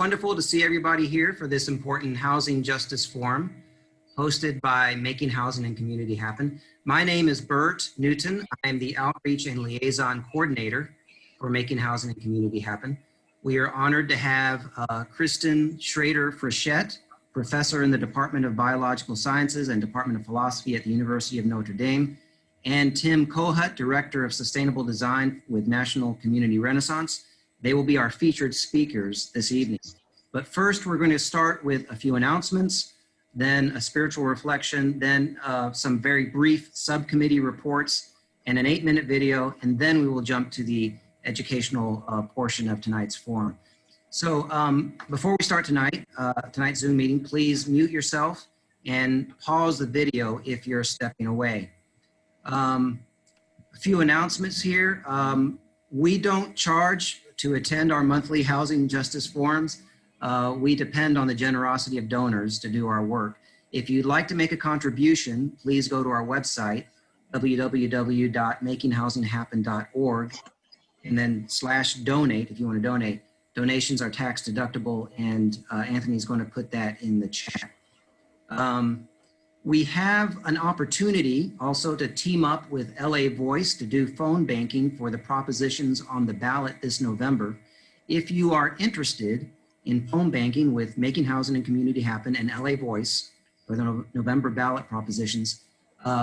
wonderful to see everybody here for this important Housing Justice Forum hosted by Making Housing and Community Happen. My name is Bert Newton. I am the Outreach and Liaison Coordinator for Making Housing and Community Happen. We are honored to have Kristen Schrader-Frechette, Professor in the Department of Biological Sciences and Department of Philosophy at the University of Notre Dame, and Tim Kohut, Director of Sustainable Design with National Community Renaissance. They will be our featured speakers this evening. But first, we're going to start with a few announcements, then a spiritual reflection, then some very brief subcommittee reports, and an 8-minute video, and then we will jump to the educational portion of tonight's forum. So before we start tonight's Zoom meeting, please mute yourself and pause the video if you're stepping away. A few announcements here. We don't charge to attend our monthly housing justice forums. We depend on the generosity of donors to do our work. If you'd like to make a contribution, please go to our website, www.makinghousinghappen.org, and then /donate if you want to donate. Donations are tax deductible, and Anthony's going to put that in the chat. We have an opportunity also to team up with LA Voice to do phone banking for the propositions on the ballot this November. If you are interested in phone banking with Making Housing and Community Happen and LA Voice for the November ballot propositions,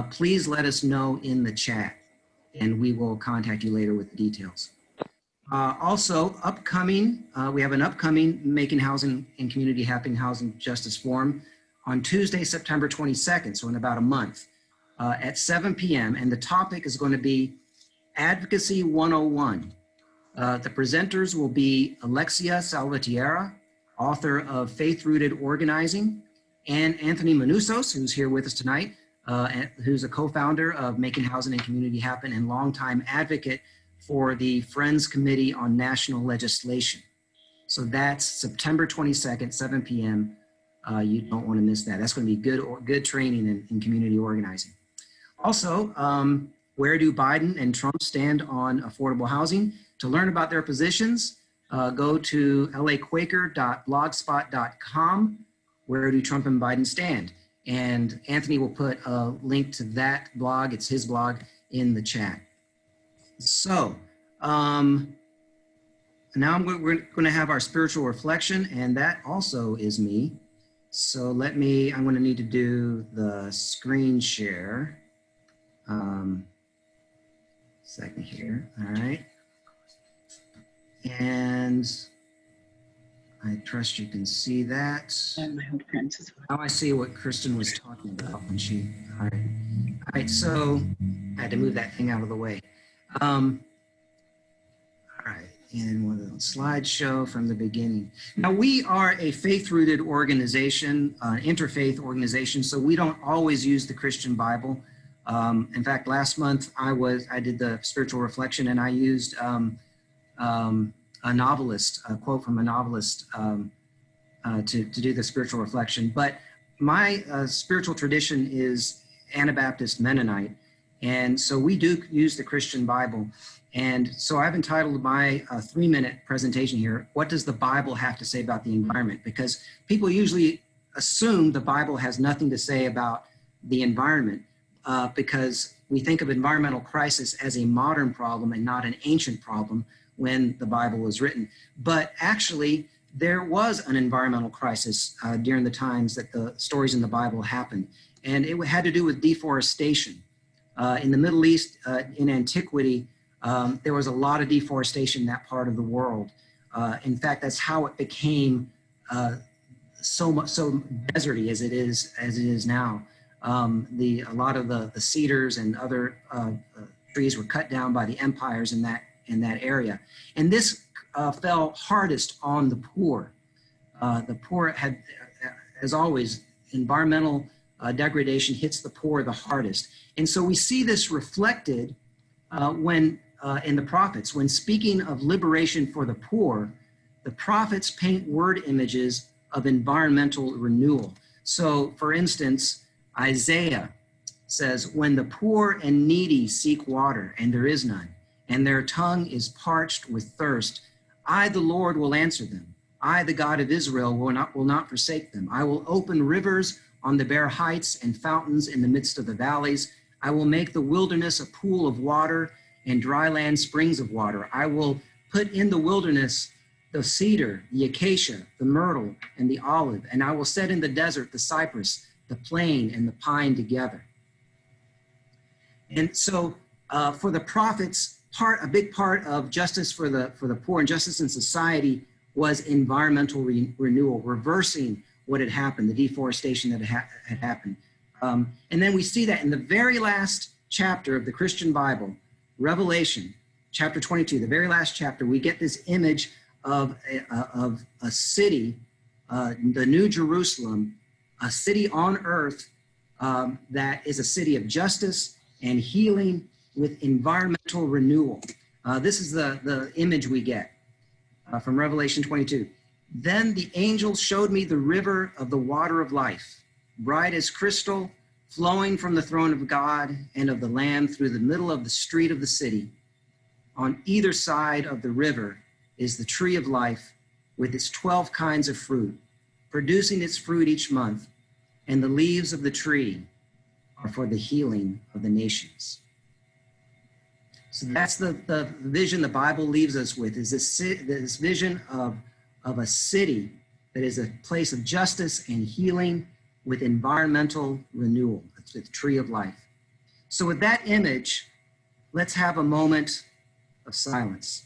please let us know in the chat and we will contact you later with the details. Also, we have an upcoming Making Housing and Community Happen Housing Justice Forum on Tuesday, September 22nd, so in about a month, at 7 p.m. And the topic is going to be Advocacy 101. The presenters will be Alexia Salvatierra, author of Faith-Rooted Organizing, and Anthony Manousos, who's here with us tonight, who's a co-founder of Making Housing and Community Happen and longtime advocate for the Friends Committee on National Legislation. So that's September 22nd, 7 p.m. You don't want to miss that. That's going to be good training in community organizing. Also, where do Biden and Trump stand on affordable housing? To learn about their positions, go to laquaker.blogspot.com. Where do Trump and Biden stand? And Anthony will put a link to that blog, it's his blog, in the chat. So now we're going to have our spiritual reflection, and that also is me. So I'm going to need to do the screen share. Second here, all right. And I trust you can see that. And my own friends as well. Now I see what Kristen was talking about when she, all right, so I had to move that thing out of the way. All right, and one of the slideshow from the beginning. Now we are a faith-rooted organization, interfaith organization, so we don't always use the Christian Bible. In fact, last month I did the spiritual reflection, and I used a quote from a novelist to do the spiritual reflection. But my spiritual tradition is Anabaptist Mennonite, and so we do use the Christian Bible. And so I've entitled my 3-minute presentation here, What Does the Bible Have to Say About the Environment? Because people usually assume the Bible has nothing to say about the environment because we think of environmental crisis as a modern problem and not an ancient problem when the Bible was written. But actually, there was an environmental crisis during the times that the stories in the Bible happened. And it had to do with deforestation. In the Middle East, in antiquity, there was a lot of deforestation in that part of the world. In fact, that's how it became so deserty as it is now. A lot of the cedars and other trees were cut down by the empires in that area, and this fell hardest on the poor. The poor had, as always, environmental degradation hits the poor the hardest, and so we see this reflected when in the prophets. When speaking of liberation for the poor, the prophets paint word images of environmental renewal. So, for instance, Isaiah says, when the poor and needy seek water, and there is none, and their tongue is parched with thirst, I, the Lord, will answer them. I, the God of Israel, will not forsake them. I will open rivers on the bare heights and fountains in the midst of the valleys. I will make the wilderness a pool of water and dry land springs of water. I will put in the wilderness the cedar, the acacia, the myrtle, and the olive, and I will set in the desert the cypress, the plane, and the pine together. And so for the prophets, a big part of justice for the poor and justice in society was environmental renewal, reversing what had happened, the deforestation that had happened. And then we see that in the very last chapter of the Christian Bible, Revelation, chapter 22, the very last chapter, we get this image of a city, the New Jerusalem, a city on earth that is a city of justice and healing with environmental renewal. This is the image we get from Revelation 22. Then the angel showed me the river of the water of life, bright as crystal, flowing from the throne of God and of the Lamb through the middle of the street of the city. On either side of the river is the tree of life with its 12 kinds of fruit, producing its fruit each month, and the leaves of the tree are for the healing of the nations. So that's the vision the Bible leaves us with, is this vision of a city that is a place of justice and healing with environmental renewal. It's the tree of life. So with that image, let's have a moment of silence.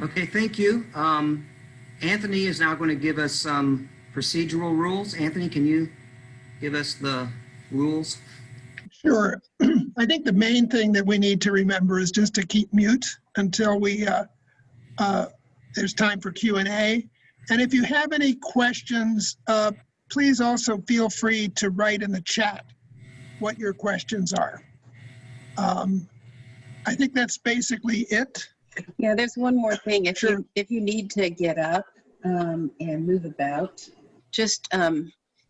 Okay, thank you. Anthony is now going to give us some procedural rules. Anthony, can you give us the rules? Sure. I think the main thing that we need to remember is just to keep mute until there's time for Q&A. And if you have any questions, please also feel free to write in the chat what your questions are. I think that's basically it. Yeah, there's one more thing. If Sure. you need to get up and move about, just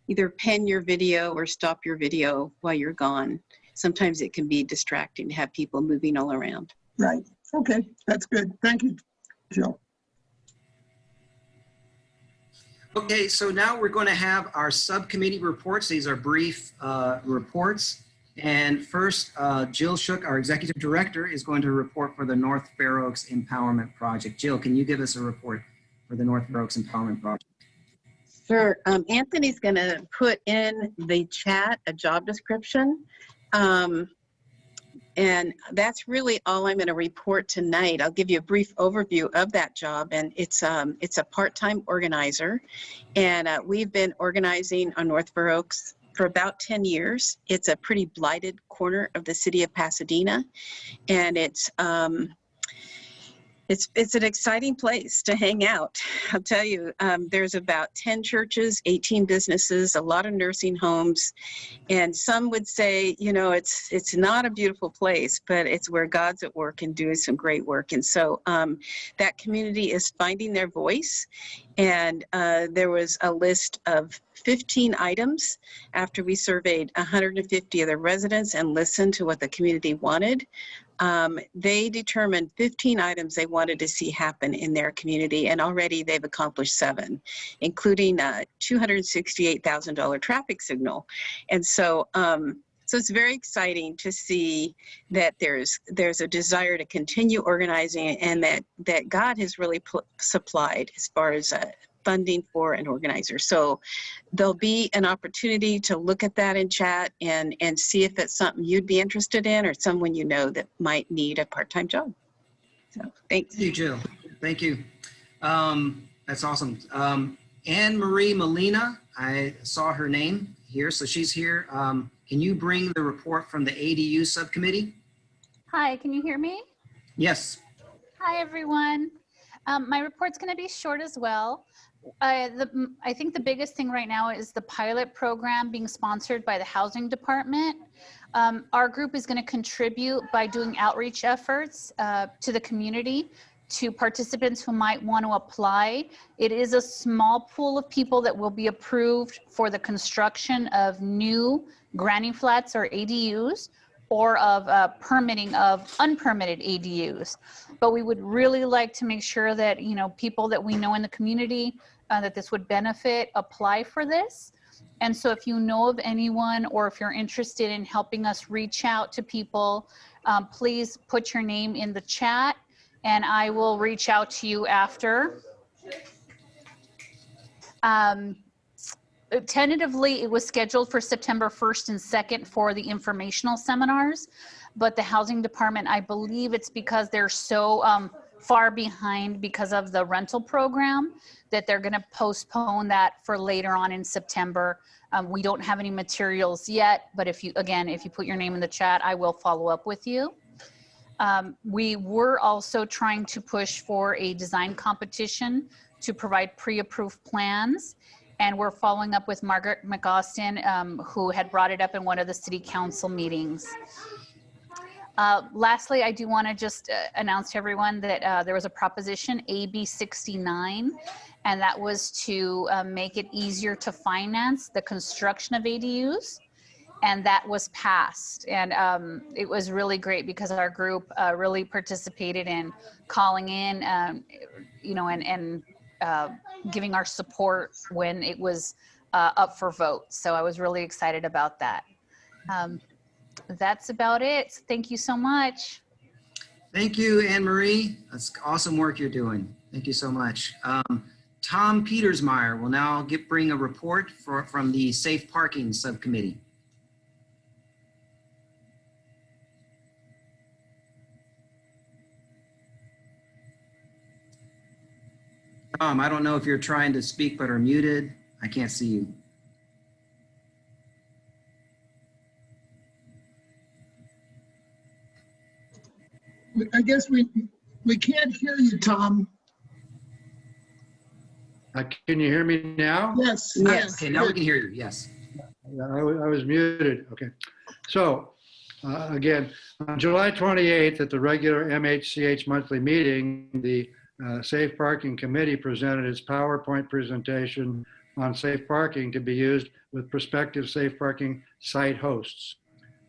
either pen your video or stop your video while you're gone. Sometimes it can be distracting to have people moving all around. Right. Okay, that's good. Thank you, Jill. Okay, so now we're going to have our subcommittee reports. These are brief reports. And first, Jill Shook, our executive director, is going to report for the North Fair Oaks Empowerment Project. Jill, can you give us a report for the North Fair Oaks Empowerment Project? Sure. Anthony's going to put in the chat a job description. And that's really all I'm going to report tonight. I'll give you a brief overview of that job. And it's a part-time organizer. And we've been organizing on North Fair Oaks for about 10 years. It's a pretty blighted corner of the city of Pasadena, and it's an exciting place to hang out. I'll tell you, there's about 10 churches, 18 businesses, a lot of nursing homes, and some would say, you know, it's not a beautiful place, but it's where God's at work and doing some great work. And so that community is finding their voice, and there was a list of 15 items after we surveyed 150 of the residents and listened to what the community wanted. They determined 15 items they wanted to see happen in their community, and already they've accomplished 7, including a $268,000 traffic signal. And so it's very exciting to see that there's a desire to continue organizing, and that God has really supplied as far as funding for an organizer. So there'll be an opportunity to look at that in chat and see if it's something you'd be interested in or someone you know that might need a part-time job. So thanks. Thank you, Jill. Thank you. That's awesome. Anne Marie Molina, I saw her name here, so she's here. Can you bring the report from the ADU subcommittee? Hi, can you hear me? Yes. Hi, everyone. My report's going to be short as well. I think the biggest thing right now is the pilot program being sponsored by the housing department. Our group is going to contribute by doing outreach efforts to the community, to participants who might want to apply. It is a small pool of people that will be approved for the construction of new granny flats or ADUs, or of permitting of unpermitted ADUs. But we would really like to make sure that, you know, people that we know in the community that this would benefit apply for this. And so if you know of anyone, or if you're interested in helping us reach out to people, please put your name in the chat and I will reach out to you after. Tentatively, it was scheduled for September 1st and 2nd for the informational seminars, but the housing department, I believe it's because they're so far behind because of the rental program that they're going to postpone that for later on in September. We don't have any materials yet, but if you put your name in the chat, I will follow up with you. We were also trying to push for a design competition to provide pre-approved plans. And we're following up with Margaret McAustin, who had brought it up in one of the city council meetings. Lastly, I do want to just announce to everyone that there was a proposition, AB 69, and that was to make it easier to finance the construction of ADUs. And that was passed. And it was really great because our group really participated in calling in, you know, and giving our support when it was up for vote. So I was really excited about that. That's about it. Thank you so much. Thank you, Anne Marie. That's awesome work you're doing. Thank you so much. Tom Petersmeyer will now bring a report from the Safe Parking Subcommittee. Tom, I don't know if you're trying to speak but are muted. I can't see you. I guess we can't hear you, Tom. Can you hear me now? Yes. Yes. Okay, now we can hear you. Yes. I was muted. Okay. So again, on July 28th at the regular MHCH monthly meeting, the Safe Parking Committee presented its PowerPoint presentation on safe parking to be used with prospective safe parking site hosts.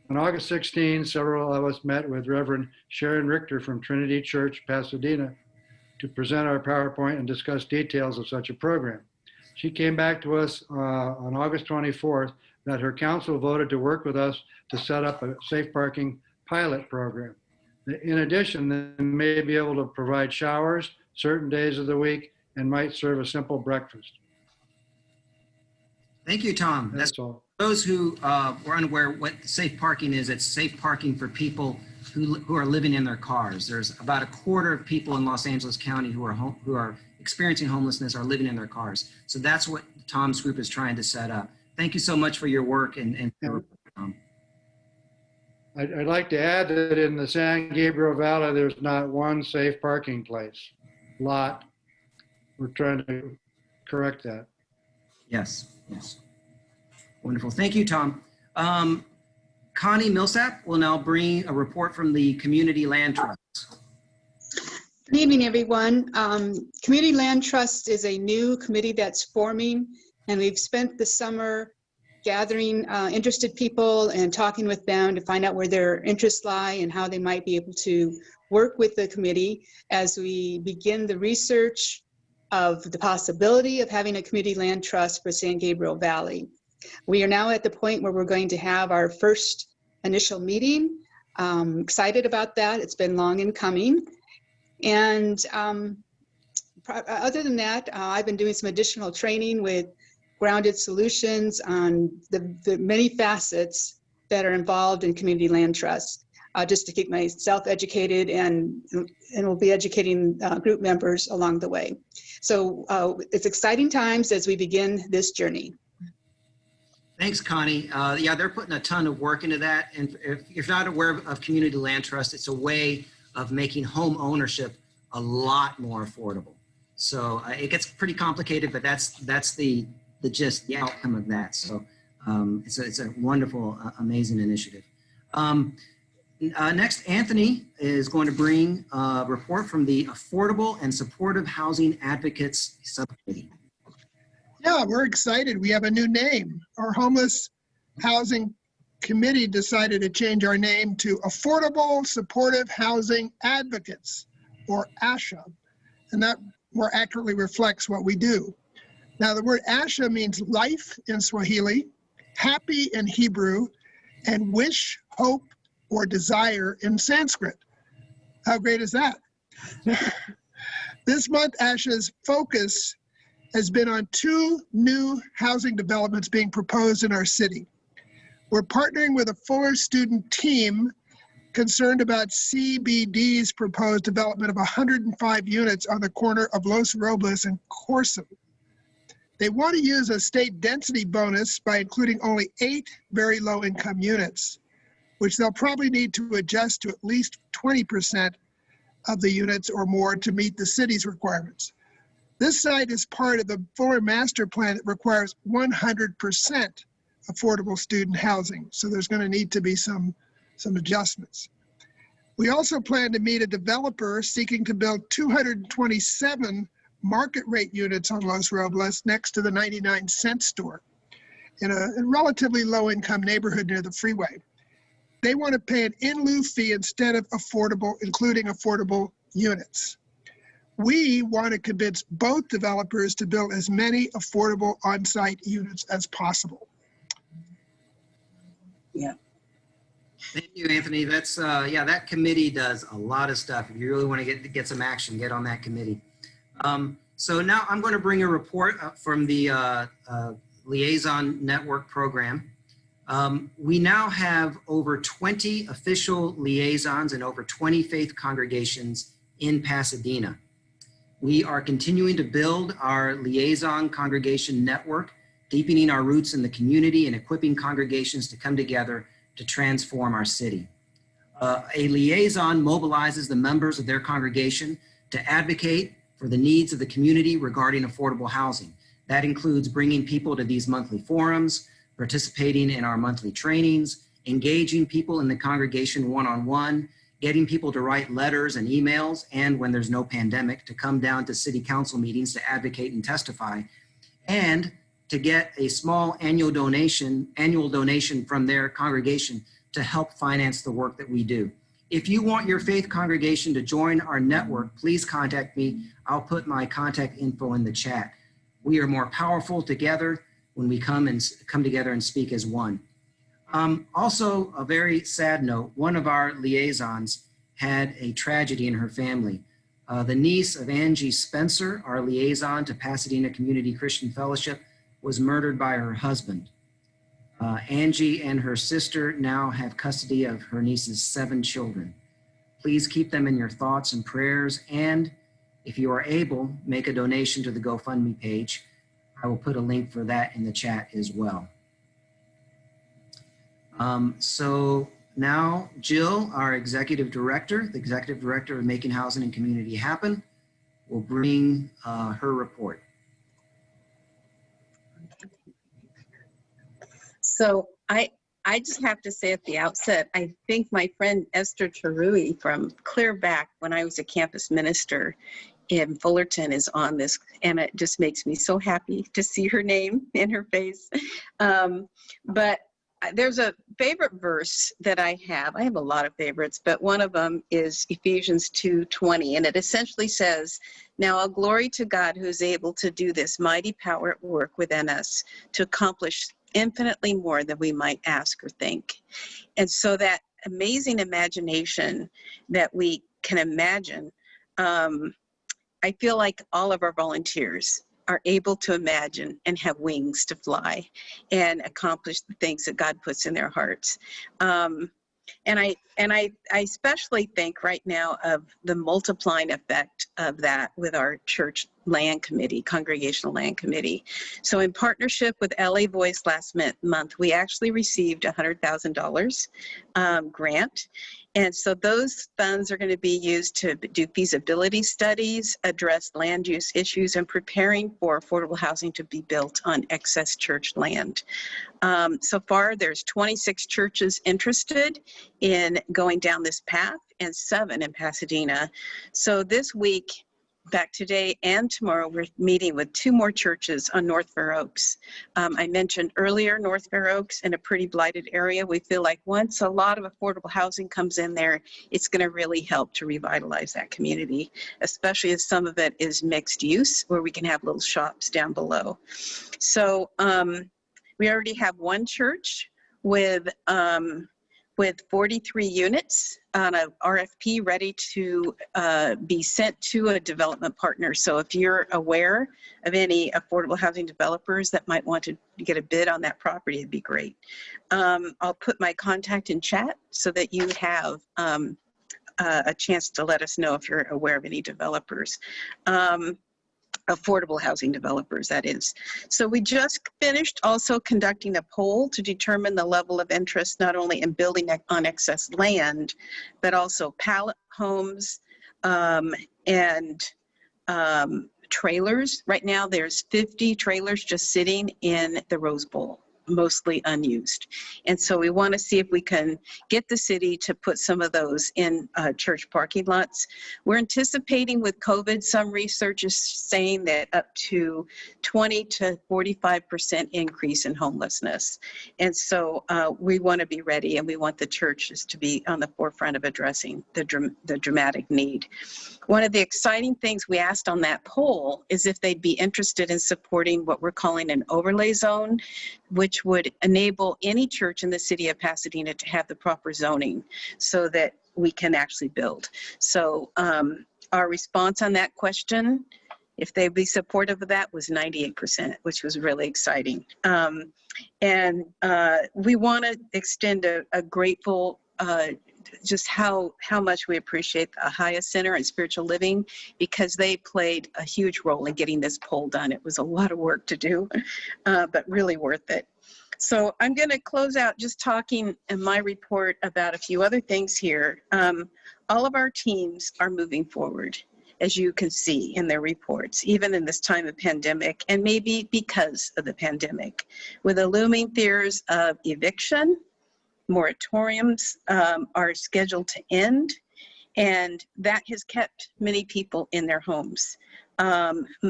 On August 16, several of us met with Reverend Sharon Richter from Trinity Church, Pasadena, to present our PowerPoint and discuss details of such a program. She came back to us on August 24th that her council voted to work with us to set up a safe parking pilot program. In addition, they may be able to provide showers certain days of the week and might serve a simple breakfast. Thank you, Tom. That's all. Those who were unaware what safe parking is, it's safe parking for people who are living in their cars. There's about a quarter of people in Los Angeles County who are experiencing homelessness are living in their cars. So that's what Tom's group is trying to set up. Thank you so much for your work and Tom. I'd like to add that in the San Gabriel Valley, there's not one safe parking place. Lot. We're trying to correct that. Yes, yes. Wonderful. Thank you, Tom. Connie Millsap will now bring a report from the Community Land Trust. Good evening, everyone. Community Land Trust is a new committee that's forming, and we've spent the summer gathering interested people and talking with them to find out where their interests lie and how they might be able to work with the committee as we begin the research of the possibility of having a community land trust for San Gabriel Valley. We are now at the point where we're going to have our first initial meeting. Excited about that. It's been long in coming. And other than that, I've been doing some additional training with Grounded Solutions on the many facets that are involved in community land trust, just to keep myself educated and we'll be educating group members along the way. So it's exciting times as we begin this journey. Thanks, Connie. Yeah, they're putting a ton of work into that. And if you're not aware of Community Land Trust, it's a way of making home ownership a lot more affordable. So it gets pretty complicated, but that's the gist, the outcome of that. So it's a wonderful, amazing initiative. Next, Anthony is going to bring a report from the Affordable and Supportive Housing Advocates Subcommittee. Yeah, we're excited. We have a new name. Our Homeless Housing Committee decided to change our name to Affordable Supportive Housing Advocates, or ASHA, and that more accurately reflects what we do. Now, the word ASHA means life in Swahili, happy in Hebrew, and wish, hope, or desire in Sanskrit. How great is that? This month, ASHA's focus has been on 2 new housing developments being proposed in our city. We're partnering with a Fuller student team concerned about CBD's proposed development of 105 units on the corner of Los Robles and Corson. They want to use a state density bonus by including only 8 very low-income units, which they'll probably need to adjust to at least 20% of the units or more to meet the city's requirements. This site is part of the Fuller Master Plan that requires 100% affordable student housing, so there's going to need to be some adjustments. We also plan to meet a developer seeking to build 227 market rate units on Los Robles next to the 99-cent store in a relatively low-income neighborhood near the freeway. They want to pay an in-lieu fee instead of including affordable units. We want to convince both developers to build as many affordable on-site units as possible. Yeah. Thank you, Anthony. That's that committee does a lot of stuff. If you really want to get some action, get on that committee. So now I'm going to bring a report from the Liaison Network program. We now have over 20 official liaisons and over 20 faith congregations in Pasadena. We are continuing to build our liaison congregation network, deepening our roots in the community and equipping congregations to come together to transform our city. A liaison mobilizes the members of their congregation to advocate for the needs of the community regarding affordable housing. That includes bringing people to these monthly forums, participating in our monthly trainings, engaging people in the congregation one-on-one, getting people to write letters and emails, and when there's no pandemic, to come down to city council meetings to advocate and testify, and to get a small annual donation from their congregation to help finance the work that we do. If you want your faith congregation to join our network, please contact me. I'll put my contact info in the chat. We are more powerful together when we come together and speak as one. Also, a very sad note, one of our liaisons had a tragedy in her family. The niece of Angie Spencer, our liaison to Pasadena Community Christian Fellowship, was murdered by her husband. Angie and her sister now have custody of her niece's 7 children. Please keep them in your thoughts and prayers, and if you are able, make a donation to the GoFundMe page. I will put a link for that in the chat as well. So now Jill, our executive director, the executive director of Making Housing and Community Happen, will bring her report. So I just have to say at the outset, I think my friend Esther Tarui from clear back when I was a campus minister in Fullerton is on this, and it just makes me so happy to see her name in her face. But there's a favorite verse that I have a lot of favorites, but one of them is Ephesians 2:20, and it essentially says, "Now all glory to God who is able to do this mighty power at work within us to accomplish infinitely more than we might ask or think." And so that amazing imagination that we can imagine, I feel like all of our volunteers are able to imagine and have wings to fly and accomplish the things that God puts in their hearts. And I especially think right now of the multiplying effect of that with our church Land Committee, Congregational Land Committee. So in partnership with LA Voice last month, we actually received a $100,000 grant. And so those funds are going to be used to do feasibility studies, address land use issues, and preparing for affordable housing to be built on excess church land. So far, there's 26 churches interested in going down this path and 7 in Pasadena. So this week, back today and tomorrow, we're meeting with 2 more churches on North Fair Oaks. I mentioned earlier North Fair Oaks in a pretty blighted area. We feel like once a lot of affordable housing comes in there, it's going to really help to revitalize that community, especially as some of it is mixed use where we can have little shops down below. So we already have 1 church with 43 units on a RFP ready to be sent to a development partner. So if you're aware of any affordable housing developers that might want to get a bid on that property, it'd be great. I'll put my contact in chat so that you have a chance to let us know if you're aware of any developers. Affordable housing developers, that is. So we just finished also conducting a poll to determine the level of interest not only in building on excess land, but also pallet homes and trailers. Right now there's 50 trailers just sitting in the Rose Bowl, mostly unused. And so we want to see if we can get the city to put some of those in church parking lots. We're anticipating with COVID, some research is saying that up to 20 to 45% increase in homelessness. And so we want to be ready, and we want the churches to be on the forefront of addressing the dramatic need. One of the exciting things we asked on that poll is if they'd be interested in supporting what we're calling an overlay zone, which would enable any church in the city of Pasadena to have the proper zoning so that we can actually build. So our response on that question, if they'd be supportive of that, was 98%, which was really exciting. And we want to extend a grateful just how much we appreciate the Ahaya Center and Spiritual Living, because they played a huge role in getting this poll done. It was a lot of work to do, but really worth it. So I'm going to close out just talking in my report about a few other things here. All of our teams are moving forward, as you can see in their reports, even in this time of pandemic, and maybe because of the pandemic, with the looming fears of eviction. Moratoriums are scheduled to end, and that has kept many people in their homes,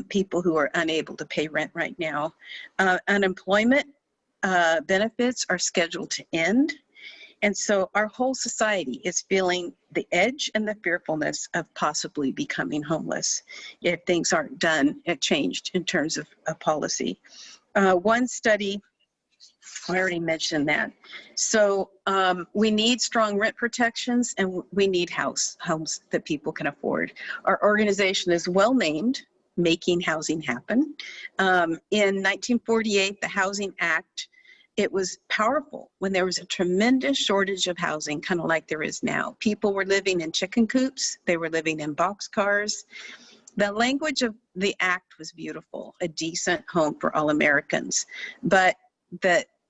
people who are unable to pay rent right now. Unemployment benefits are scheduled to end, and so our whole society is feeling the edge and the fearfulness of possibly becoming homeless if things aren't changed in terms of policy. One study, I already mentioned that. So we need strong rent protections, and we need homes that people can afford. Our organization is well named Making Housing Happen. In 1948, the Housing Act, it was powerful when there was a tremendous shortage of housing, kind of like there is now. People were living in chicken coops. They were living in boxcars. The language of the act was beautiful, a decent home for all Americans. But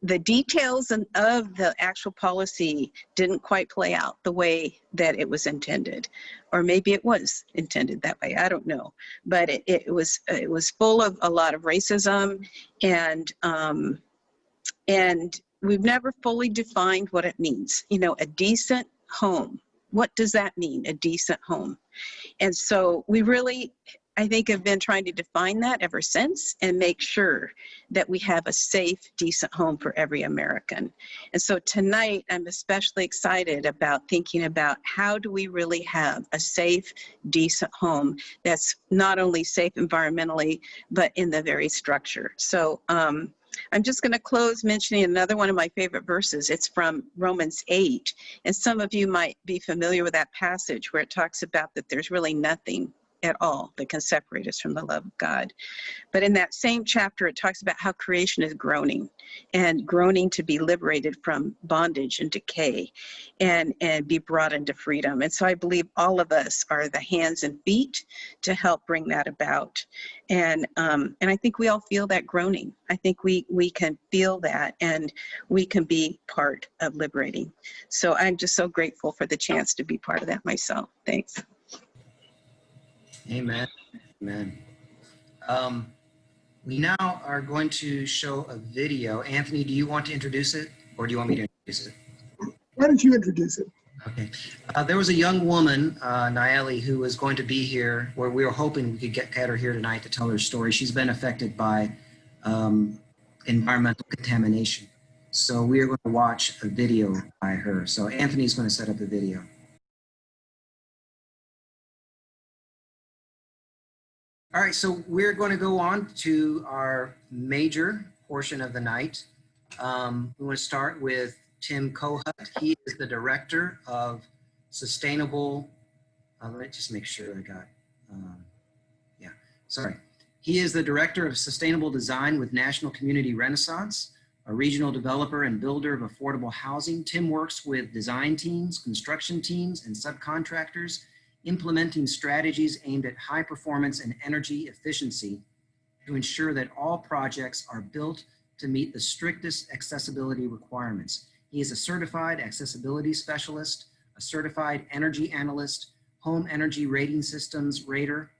the details of the actual policy didn't quite play out the way that it was intended, or maybe it was intended that way. I don't know, but it was full of a lot of racism, and we've never fully defined what it means. You know, a decent home. What does that mean? A decent home, and so we really, I think, have been trying to define that ever since and make sure that we have a safe, decent home for every American. And so tonight, I'm especially excited about thinking about how do we really have a safe, decent home that's not only safe environmentally, but in the very structure. So I'm just going to close mentioning another one of my favorite verses. It's from Romans 8. And some of you might be familiar with that passage where it talks about that there's really nothing at all that can separate us from the love of God. But in that same chapter, it talks about how creation is groaning and groaning to be liberated from bondage and decay and be brought into freedom. And so I believe all of us are the hands and feet to help bring that about. And I think we all feel that groaning. I think we can feel that, and we can be part of liberating. So I'm just so grateful for the chance to be part of that myself. Thanks. Amen. Amen. We now are going to show a video. Anthony, do you want to introduce it, or do you want me to introduce it? Why don't you introduce it? Okay. There was a young woman, Naeli, who was going to be here, where we were hoping we could get her here tonight to tell her story. She's been affected by environmental contamination. So we are going to watch a video by her. So Anthony's going to set up the video. All right, so we're going to go on to our major portion of the night. We want to start with Tim Kohut. He is the Director of Sustainable, let me just make sure I got, He is the Director of Sustainable Design with National Community Renaissance, a regional developer and builder of affordable housing. Tim works with design teams, construction teams, and subcontractors, implementing strategies aimed at high performance and energy efficiency to ensure that all projects are built to meet the strictest accessibility requirements. He is a certified accessibility specialist, a certified energy analyst, home energy rating systems rater,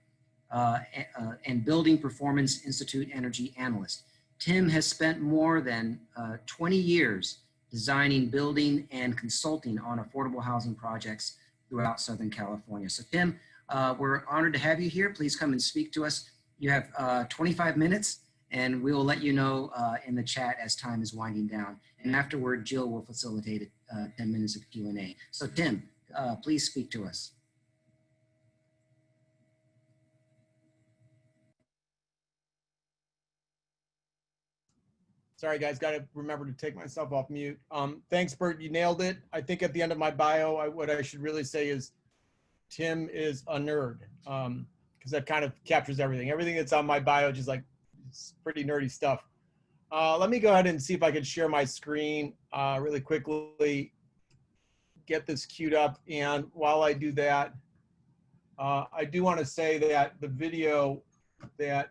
and Building Performance Institute energy analyst. Tim has spent more than 20 years designing, building, and consulting on affordable housing projects throughout Southern California. So Tim, we're honored to have you here. Please come and speak to us. You have 25 minutes, and we will let you know in the chat as time is winding down. And afterward, Jill will facilitate 10 minutes of Q&A. So Tim, please speak to us. Sorry, guys, got to remember to take myself off mute. Thanks, Bert, you nailed it. I think at the end of my bio, what I should really say is Tim is a nerd, because that kind of captures everything. Everything that's on my bio, just like, it's pretty nerdy stuff. Let me go ahead and see if I can share my screen really quickly, get this queued up. And while I do that, I do want to say that the video that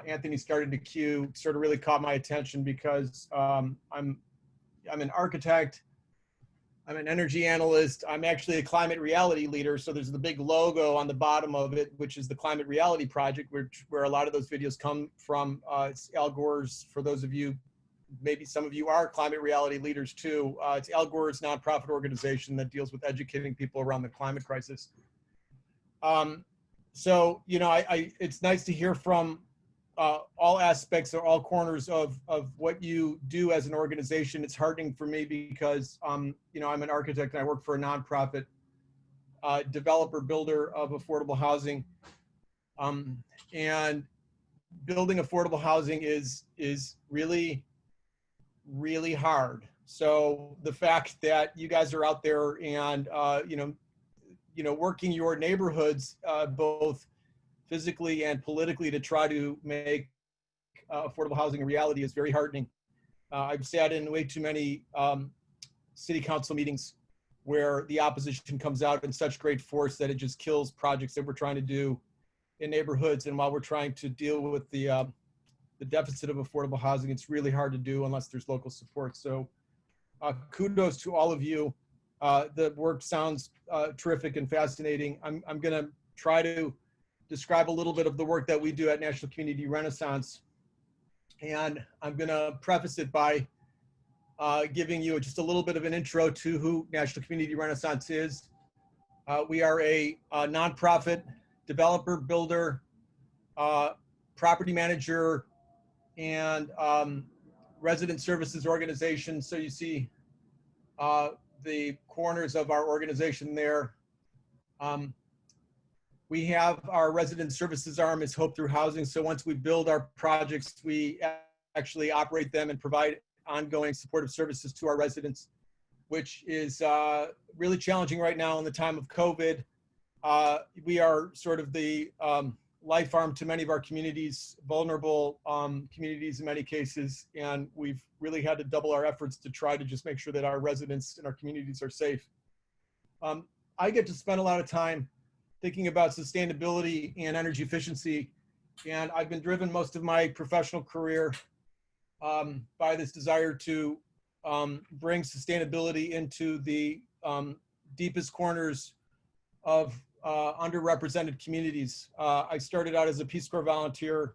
Anthony started to cue sort of really caught my attention because I'm an architect, I'm an energy analyst, I'm actually a climate reality leader. So there's the big logo on the bottom of it, which is the Climate Reality Project, where a lot of those videos come from. It's Al Gore's, for those of you, maybe some of you are climate reality leaders too. It's Al Gore's nonprofit organization that deals with educating people around the climate crisis. So, you know, it's nice to hear from all aspects or all corners of what you do as an organization. It's heartening for me because, you know, I'm an architect and I work for a nonprofit developer builder of affordable housing. And building affordable housing is really, really hard. So the fact that you guys are out there and, you know, working your neighborhoods, both physically and politically, to try to make affordable housing a reality is very heartening. I've sat in way too many city council meetings where the opposition comes out in such great force that it just kills projects that we're trying to do in neighborhoods. And while we're trying to deal with the deficit of affordable housing, it's really hard to do unless there's local support. So kudos to all of you. The work sounds terrific and fascinating. I'm going to try to describe a little bit of the work that we do at National Community Renaissance. And I'm going to preface it by giving you just a little bit of an intro to who National Community Renaissance is. We are a nonprofit developer, builder, property manager, and resident services organization. So you see the corners of our organization there. We have our resident services arm is Hope Through Housing. So once we build our projects, we actually operate them and provide ongoing supportive services to our residents, which is really challenging right now in the time of COVID. we are sort of the life farm to many of our communities, vulnerable communities in many cases, and we've really had to double our efforts to try to just make sure that our residents and our communities are safe. I get to spend a lot of time thinking about sustainability and energy efficiency, and I've been driven most of my professional career by this desire to bring sustainability into the deepest corners of underrepresented communities. I started out as a Peace Corps volunteer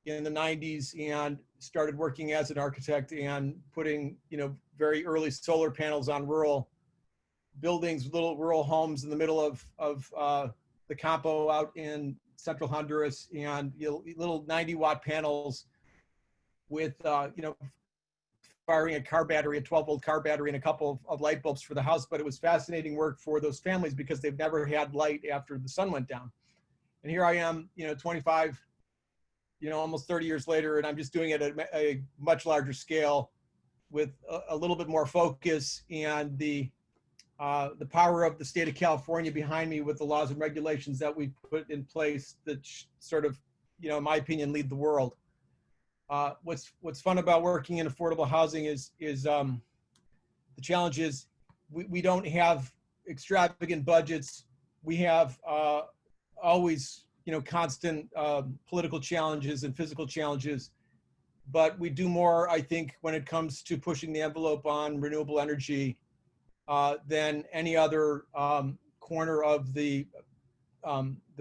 in the 90s and started working as an architect and putting, very early solar panels on rural buildings, little rural homes in the middle of the Campo out in central Honduras, and little 90-watt panels with, firing a car battery, a 12-volt car battery, and a couple of light bulbs for the house. But it was fascinating work for those families because they've never had light after the sun went down. And here I am, 25, almost 30 years later, and I'm just doing it at a much larger scale with a little bit more focus and the power of the state of California behind me with the laws and regulations that we put in place that sort of, in my opinion, lead the world. What's fun about working in affordable housing is the challenge is we don't have extravagant budgets. We have always, constant political challenges and physical challenges, but we do more, I think, when it comes to pushing the envelope on renewable energy than any other corner of the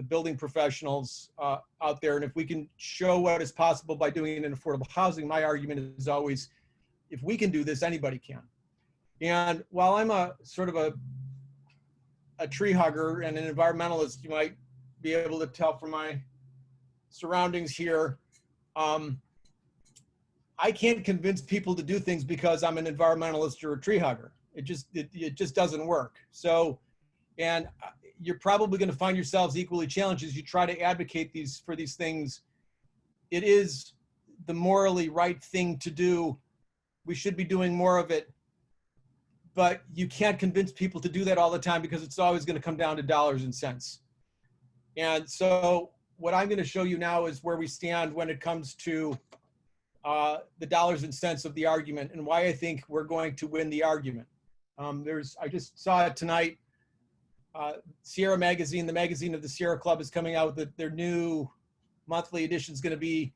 building professionals out there. And if we can show what is possible by doing it in affordable housing, my argument is always, if we can do this, anybody can. And while I'm a sort of a tree hugger and an environmentalist, you might be able to tell from my surroundings here, I can't convince people to do things because I'm an environmentalist or a tree hugger. It just doesn't work. So, and you're probably going to find yourselves equally challenged as you try to advocate for these things. It is the morally right thing to do. We should be doing more of it, but you can't convince people to do that all the time because it's always going to come down to dollars and cents. And so what I'm going to show you now is where we stand when it comes to the dollars and cents of the argument and why I think we're going to win the argument. I just saw it tonight. Sierra Magazine, the magazine of the Sierra Club, is coming out with their new monthly edition is going to be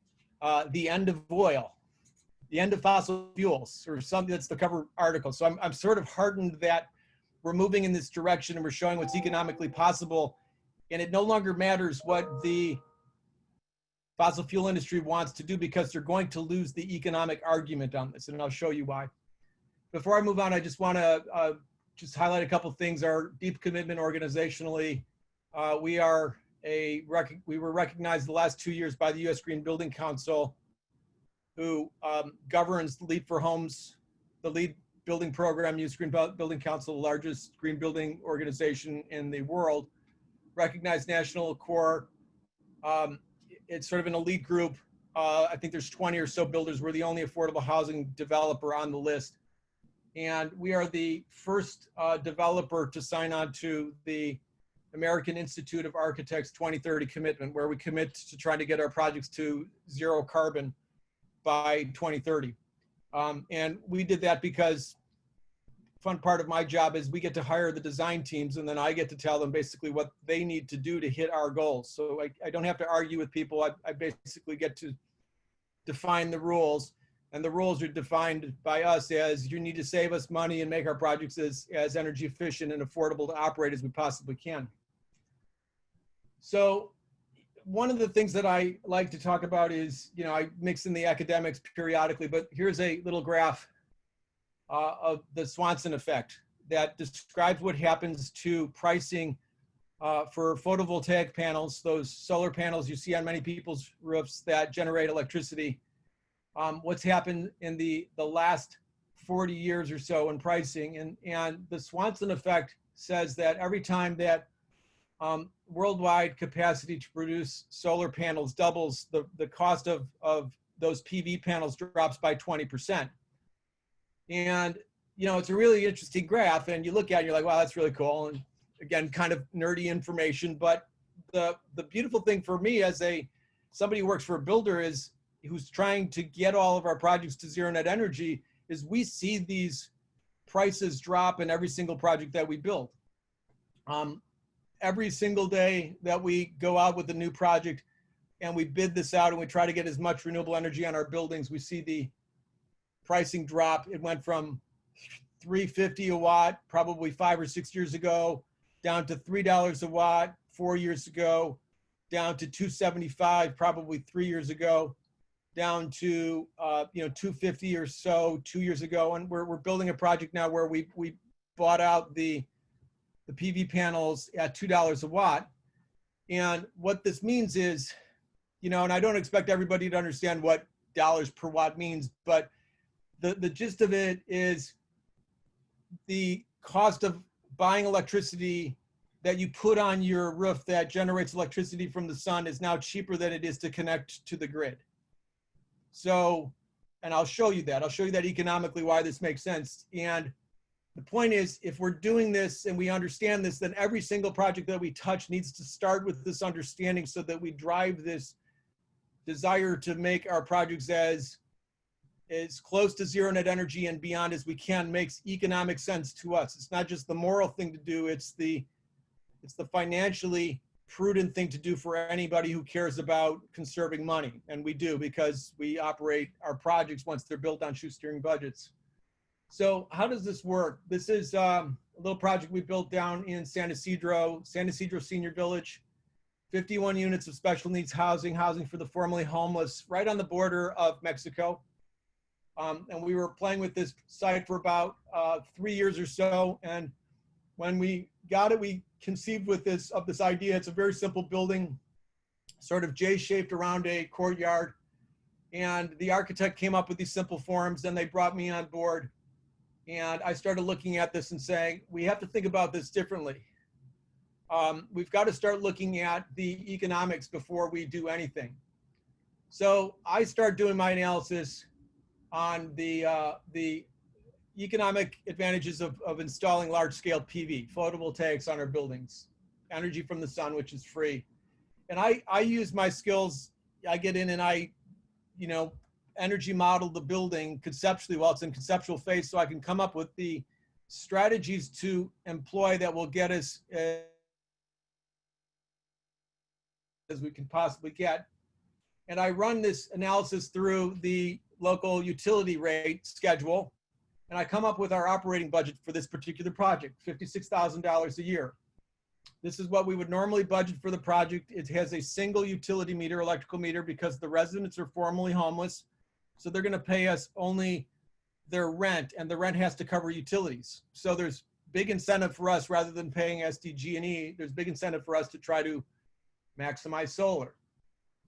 The End of Oil, The End of Fossil Fuels, or something. That's the cover article. So I'm sort of heartened that we're moving in this direction and we're showing what's economically possible. And it no longer matters what the fossil fuel industry wants to do because they're going to lose the economic argument on this. And I'll show you why. Before I move on, I just want to just highlight a couple of things. Our deep commitment organizationally, we were recognized the last 2 years by the U.S. Green Building Council, who governs the LEED for Homes, the LEED building program. U.S. Green Building Council, the largest green building organization in the world, recognized National Core. It's sort of an elite group. I think there's 20 or so builders. We're the only affordable housing developer on the list. And we are the first developer to sign on to the American Institute of Architects 2030 commitment, where we commit to trying to get our projects to zero carbon by 2030. And we did that because fun part of my job is we get to hire the design teams, and then I get to tell them basically what they need to do to hit our goals. So I don't have to argue with people. I basically get to define the rules. And the rules are defined by us as you need to save us money and make our projects as energy efficient and affordable to operate as we possibly can. So one of the things that I like to talk about is, I mix in the academics periodically, but here's a little graph of the Swanson effect that describes what happens to pricing for photovoltaic panels, those solar panels you see on many people's roofs that generate electricity. What's happened in the last 40 years or so in pricing. And the Swanson effect says that every time that worldwide capacity to produce solar panels doubles, the cost of those PV panels drops by 20%. And, it's a really interesting graph, and you look at it, you're like, wow, that's really cool. And again, kind of nerdy information, but the beautiful thing for me as somebody who works for a builder is who's trying to get all of our projects to zero net energy is we see these prices drop in every single project that we build. Every single day that we go out with a new project and we bid this out and we try to get as much renewable energy on our buildings, we see the pricing drop. It went from $3.50 a watt probably 5 or 6 years ago, down to $3 a watt 4 years ago, down to $2.75 probably 3 years ago, down to $2.50 or so 2 years ago. And we're building a project now where we bought out the PV panels at $2 a watt. And what this means is, and I don't expect everybody to understand what dollars per watt means, but the gist of it is the cost of buying electricity that you put on your roof that generates electricity from the sun is now cheaper than it is to connect to the grid. So, and I'll show you that. I'll show you that economically why this makes sense. And the point is, if we're doing this and we understand this, then every single project that we touch needs to start with this understanding so that we drive this desire to make our projects as close to zero net energy and beyond as we can makes economic sense to us. It's not just the moral thing to do, it's the financially prudent thing to do for anybody who cares about conserving money. And we do, because we operate our projects once they're built on shoestring budgets. So how does this work? This is a little project we built down in San Isidro Senior Village, 51 units of special needs housing for the formerly homeless, right on the border of Mexico. And we were playing with this site for about 3 years or so. And when we got it, we conceived of this idea. It's a very simple building, sort of J-shaped around a courtyard. And the architect came up with these simple forms, and they brought me on board. And I started looking at this and saying, we have to think about this differently. We've got to start looking at the economics before we do anything. So I started doing my analysis on the economic advantages of installing large-scale PV, photovoltaics on our buildings, energy from the sun, which is free. And I use my skills. I get in and I, energy model the building conceptually while it's in conceptual phase, so I can come up with the strategies to employ that will get us as we can possibly get. And I run this analysis through the local utility rate schedule, and I come up with our operating budget for this particular project, $56,000 a year. This is what we would normally budget for the project. It has a single utility meter, electrical meter, because the residents are formerly homeless. So they're going to pay us only their rent, and the rent has to cover utilities. So there's big incentive for us, rather than paying SDG&E, there's big incentive for us to try to maximize solar.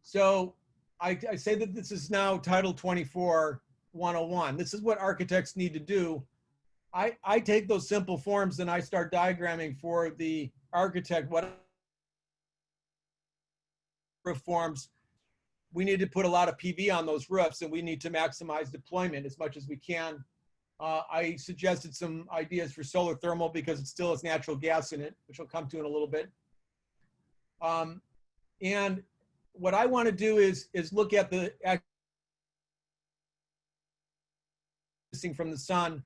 So I say that this is now Title 24 101. This is what architects need to do. I take those simple forms and I start diagramming for the architect what roof forms. We need to put a lot of PV on those roofs, and we need to maximize deployment as much as we can. I suggested some ideas for solar thermal because it still has natural gas in it, which I'll come to in a little bit. And what I want to do is look at the from the sun,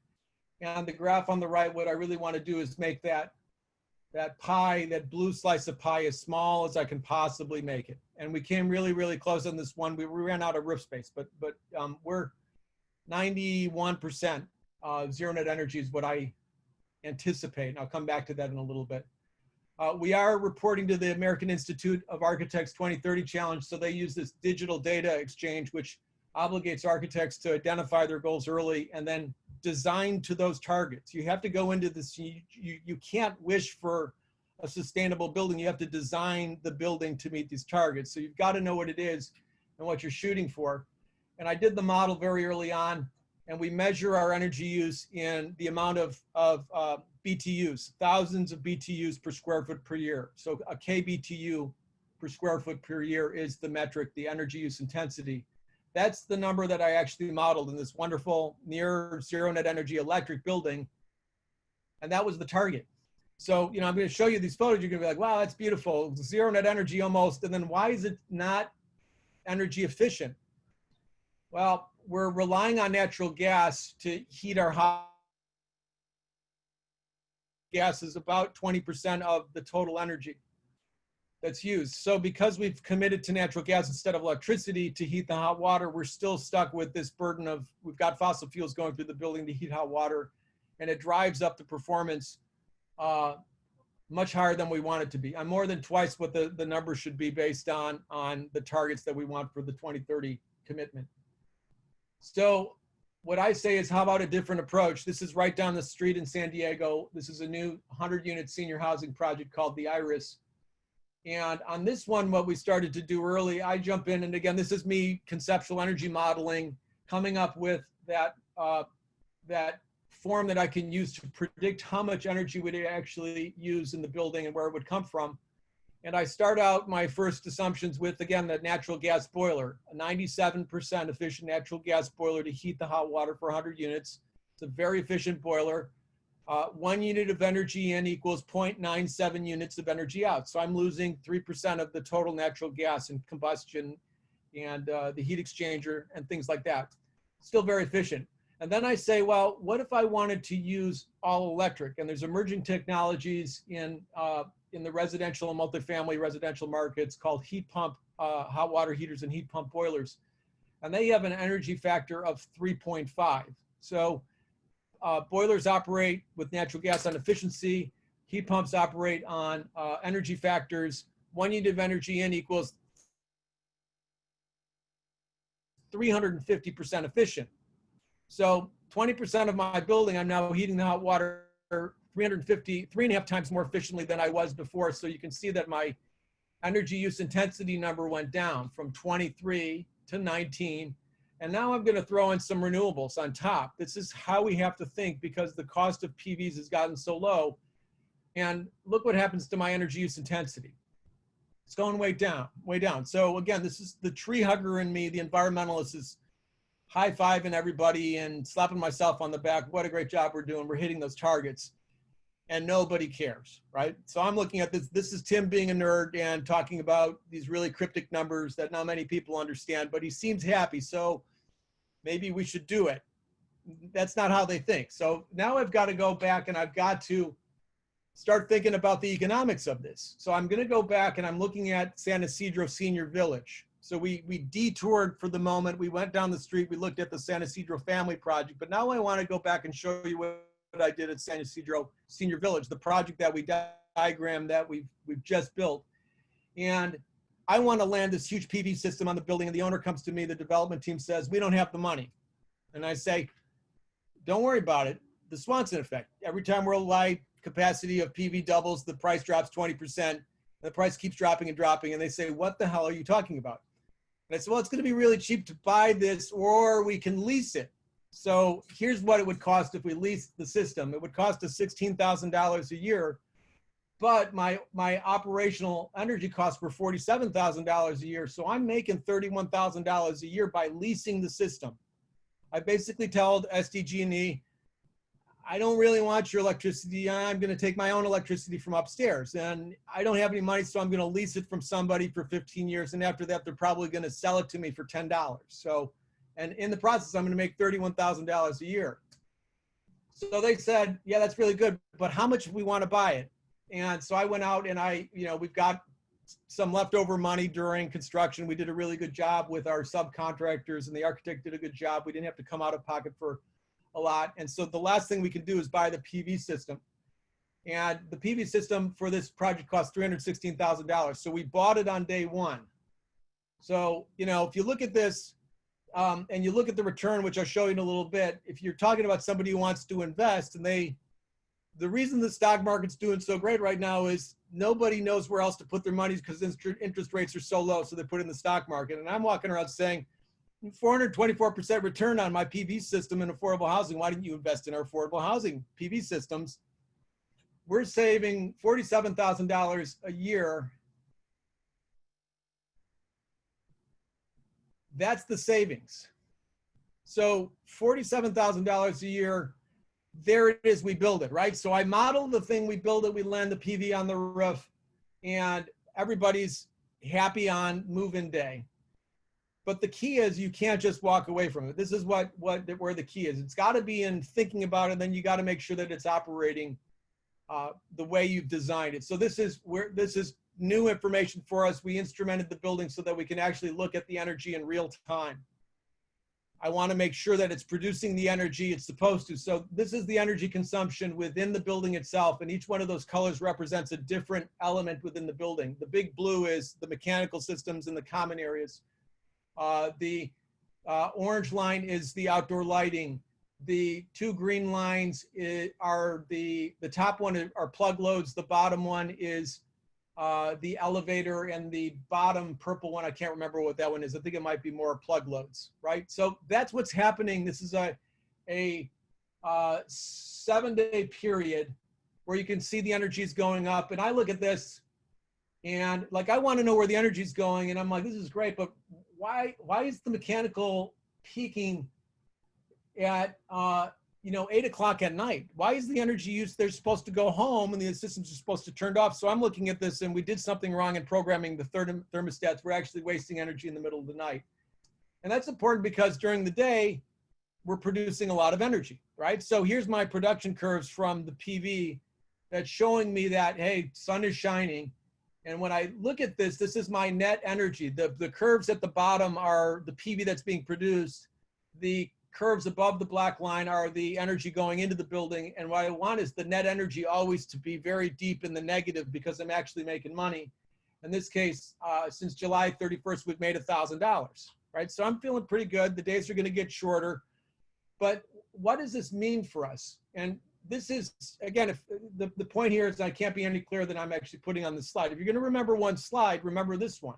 and the graph on the right. What I really want to do is make that pie, that blue slice of pie, as small as I can possibly make it. And we came really, really close on this one. We ran out of roof space, but we're 91% zero net energy is what I anticipate. And I'll come back to that in a little bit. We are reporting to the American Institute of Architects 2030 Challenge. So they use this digital data exchange, which obligates architects to identify their goals early and then design to those targets. You have to go into this, you can't wish for a sustainable building. You have to design the building to meet these targets. So you've got to know what it is and what you're shooting for. And I did the model very early on, and we measure our energy use in the amount of BTUs, thousands of BTUs per square foot per year. So a KBTU per square foot per year is the metric, the energy use intensity. That's the number that I actually modeled in this wonderful near zero net energy electric building. And that was the target. So, you know, I'm going to show you these photos. You're going to be like, wow, that's beautiful. Zero net energy almost. And then why is it not energy efficient? Well, we're relying on natural gas to heat our house. Gas is about 20% of the total energy that's used. So because we've committed to natural gas instead of electricity to heat the hot water, we're still stuck with this burden of, we've got fossil fuels going through the building to heat hot water, and it drives up the performance much higher than we want it to be. I'm more than twice what the numbers should be based on the targets that we want for the 2030 commitment. So what I say is, how about a different approach? This is right down the street in San Diego. This is a new 100-unit senior housing project called the Iris. And on this one, what we started to do early, I jump in, and again, this is me conceptual energy modeling, coming up with that form that I can use to predict how much energy would actually use in the building and where it would come from. And I start out my first assumptions with, again, the natural gas boiler, a 97% efficient natural gas boiler to heat the hot water for 100 units. It's a very efficient boiler. 1 unit of energy in equals 0.97 units of energy out. So I'm losing 3% of the total natural gas in combustion and the heat exchanger and things like that. Still very efficient. And then I say, well, what if I wanted to use all electric? And there's emerging technologies in the residential and multifamily residential markets called heat pump, hot water heaters and heat pump boilers. And they have an energy factor of 3.5. So boilers operate with natural gas on efficiency. Heat pumps operate on energy factors. 1 unit of energy in equals 350% efficient. So 20% of my building, I'm now heating the hot water 3.5 times more efficiently than I was before. So you can see that my energy use intensity number went down from 23 to 19. And now I'm going to throw in some renewables on top. This is how we have to think, because the cost of PVs has gotten so low. And look what happens to my energy use intensity. It's going way down, way down. So again, this is the tree hugger in me, the environmentalist, is high-fiving everybody and slapping myself on the back. What a great job we're doing. We're hitting those targets. And nobody cares, right? So I'm looking at this. This is Tim being a nerd and talking about these really cryptic numbers that not many people understand, but he seems happy. So maybe we should do it. That's not how they think. So now I've got to go back and I've got to start thinking about the economics of this. So I'm going to go back and I'm looking at San Isidro Senior Village. So we detoured for the moment. We went down the street. We looked at the San Isidro Family Project. But now I want to go back and show you what I did at San Isidro Senior Village, the project that we diagrammed that we've just built. And I want to land this huge PV system on the building, and the owner comes to me, the development team says, we don't have the money. And I say, don't worry about it. The Swanson effect. Every time worldwide capacity of PV doubles, the price drops 20%, and the price keeps dropping and dropping. And they say, what the hell are you talking about? And I said, well, it's going to be really cheap to buy this, or we can lease it. So here's what it would cost if we leased the system. It would cost us $16,000 a year, but my operational energy costs were $47,000 a year. So I'm making $31,000 a year by leasing the system. I basically told SDG&E, I don't really want your electricity. I'm going to take my own electricity from upstairs, and I don't have any money, so I'm going to lease it from somebody for 15 years. And after that, they're probably going to sell it to me for $10. So, and in the process, I'm going to make $31,000 a year. So they said, yeah, that's really good, but how much do we want to buy it? And so I went out and we've got some leftover money during construction. We did a really good job with our subcontractors, and the architect did a good job. We didn't have to come out of pocket for a lot. And so the last thing we can do is buy the PV system. And the PV system for this project cost $316,000. So we bought it on day one. So, if you look at this and you look at the return, which I'll show you in a little bit, if you're talking about somebody who wants to invest, and the reason the stock market's doing so great right now is nobody knows where else to put their money because interest rates are so low. So they put it in the stock market. And I'm walking around saying, 424% return on my PV system in affordable housing. Why didn't you invest in our affordable housing PV systems? We're saving $47,000 a year. That's the savings. So $47,000 a year there it is, we build it, right? So I model the thing, we build it, we land the PV on the roof, and everybody's happy on move-in day. But the key is you can't just walk away from it. This is where the key is. It's got to be in thinking about it, then you got to make sure that it's operating the way you've designed it. So this is new information for us. We instrumented the building so that we can actually look at the energy in real time. I want to make sure that it's producing the energy it's supposed to. So this is the energy consumption within the building itself, and each one of those colors represents a different element within the building. The big blue is the mechanical systems in the common areas. The orange line is the outdoor lighting. The two green lines are the top one are plug loads. The bottom one is the elevator, and the bottom purple one, I can't remember what that one is. I think it might be more plug loads, right? So that's what's happening. This is a 7-day period where you can see the energy is going up. And I look at this and like, I want to know where the energy is going. And I'm like, this is great, but why is the mechanical peaking at 8 o'clock at night? Why is the energy used? They're supposed to go home and the systems are supposed to turn off. So I'm looking at this, and we did something wrong in programming the thermostats. We're actually wasting energy in the middle of the night. And that's important because during the day, we're producing a lot of energy, right? So here's my production curves from the PV that's showing me that, hey, sun is shining. And when I look at this, this is my net energy. The curves at the bottom are the PV that's being produced. The curves above the black line are the energy going into the building. And what I want is the net energy always to be very deep in the negative because I'm actually making money. In this case, since July 31st, we've made $1,000, right? So I'm feeling pretty good. The days are going to get shorter. But what does this mean for us? And this is, again, if the point here is I can't be any clearer than I'm actually putting on the slide. If you're going to remember one slide, remember this one.